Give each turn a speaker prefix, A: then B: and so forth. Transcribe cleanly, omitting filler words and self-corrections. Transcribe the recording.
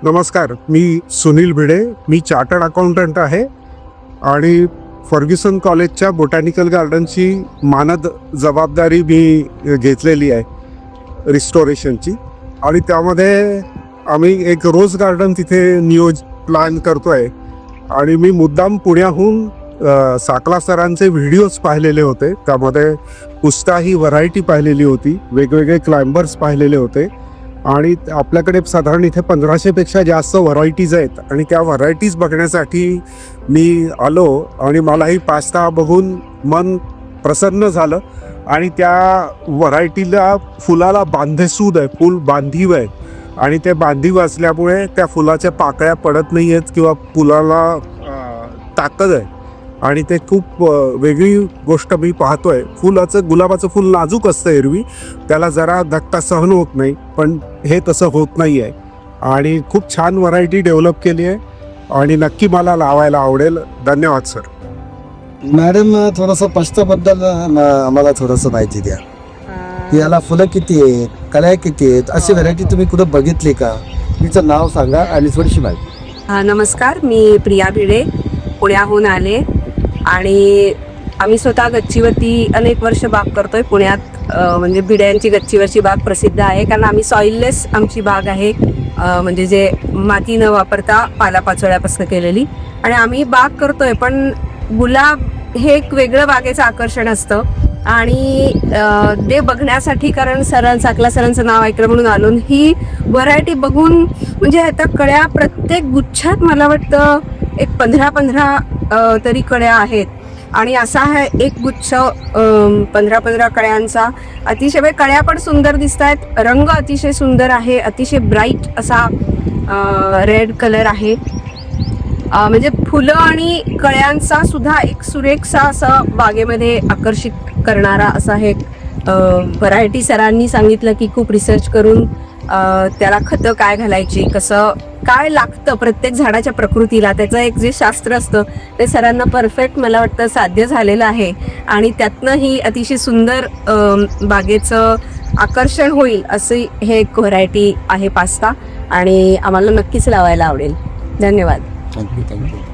A: नमस्कार, मी सुनील भिडे. मी chartered accountant आहे आणि फर्ग्युसन कॉलेजच्या बोटॅनिकल गार्डनची मानद जबाबदारी मी घेतलेली आहे रिस्टोरेशनची. आणि त्यामध्ये आम्ही एक रोज गार्डन तिथे प्लॅन करतो आहे. आणि मी मुद्दाम पुण्याहून साकला सरांचे व्हिडिओज पाहिलेले होते. त्यामध्ये पुष्ता ही व्हरायटी पाहिलेली होती, वेगवेगळे क्लाइंबर्स पाहिलेले होते आणि आपल्याकडे साधारण इथे 1500पेक्षा जास्त व्हरायटीज आहेत. आणि त्या व्हरायटीज बघण्यासाठी मी आलो आणि मलाही पास्ता बघून मन प्रसन्न झालं. आणि त्या व्हरायटीला फुलाला बांधेसूद आहे, फुल बांधीव आहे आणि ते बांधीव असल्यामुळे त्या फुलाच्या पाकळ्या पडत नाही आहेत किंवा फुलाला ताकद आहे. आणि ते खूप वेगळी गोष्ट मी पाहतोय. गुलाबाचं फूल नाजूक असतं एरवी, त्याला जरा धक्का सहन होत नाही, पण हे तसं होत नाही आहे. आणि खूप छान व्हरायटी डेव्हलप केली आहे आणि नक्की मला लावायला आवडेल. धन्यवाद सर.
B: मॅडम, थोडंसं पस्ताबद्दल आम्हाला थोडंसं माहिती द्या की याला फुलं किती आहेत, कळ्या किती आहेत, अशी व्हरायटी तुम्ही कुठं बघितली का? तिचं नाव सांगा आणि थोडीशी माहिती.
C: नमस्कार, मी प्रिया भिडे, पुण्याहून आले आणि आम्ही स्वतः गच्चीवरती अनेक वर्ष बाग करतोय पुण्यात. म्हणजे भिड्यांची गच्चीवरची बाग प्रसिद्ध आहे कारण आम्ही सॉइललेस आमची बाग आहे, म्हणजे जे माती न वापरता पालापाचोळ्यापासून केलेली. आणि आम्ही बाग करतोय, पण गुलाब हे एक वेगळं बागेचं आकर्षण असतं. आणि ते बघण्यासाठी, कारण साकला सरांचं नाव ऐकलं म्हणून आलो. ही व्हरायटी बघून म्हणजे आता कळ्या प्रत्येक गुच्छात मला वाटतं एक 15 तरी कळ्या आहेत. आणि असा हा एक गुच्छ 15 कळ्यांचा. अतिशय कळ्या पण सुंदर दिसत आहेत, रंग अतिशय सुंदर आहे, अतिशय ब्राईट असा रेड कलर आहे. म्हणजे फुलं आणि कळ्यांचा सुद्धा एक सुरेखसा असा बागेमध्ये आकर्षित करणारा असा हे व्हरायटी सरांनी सांगितलं की खूप रिसर्च करून त्याला खतं काय घालायची, कसं काय लागतं प्रत्येक झाडाच्या प्रकृतीला, त्याचं एक जे शास्त्र असतं ते सरांना परफेक्ट मला वाटतं साध्य झालेलं आहे. आणि त्यातनं ही अतिशय सुंदर बागेचं आकर्षण होईल अशी हे एक व्हरायटी आहे पास्ता. आणि आम्हाला नक्कीच लावायला आवडेल. धन्यवाद.
B: थँक्यू.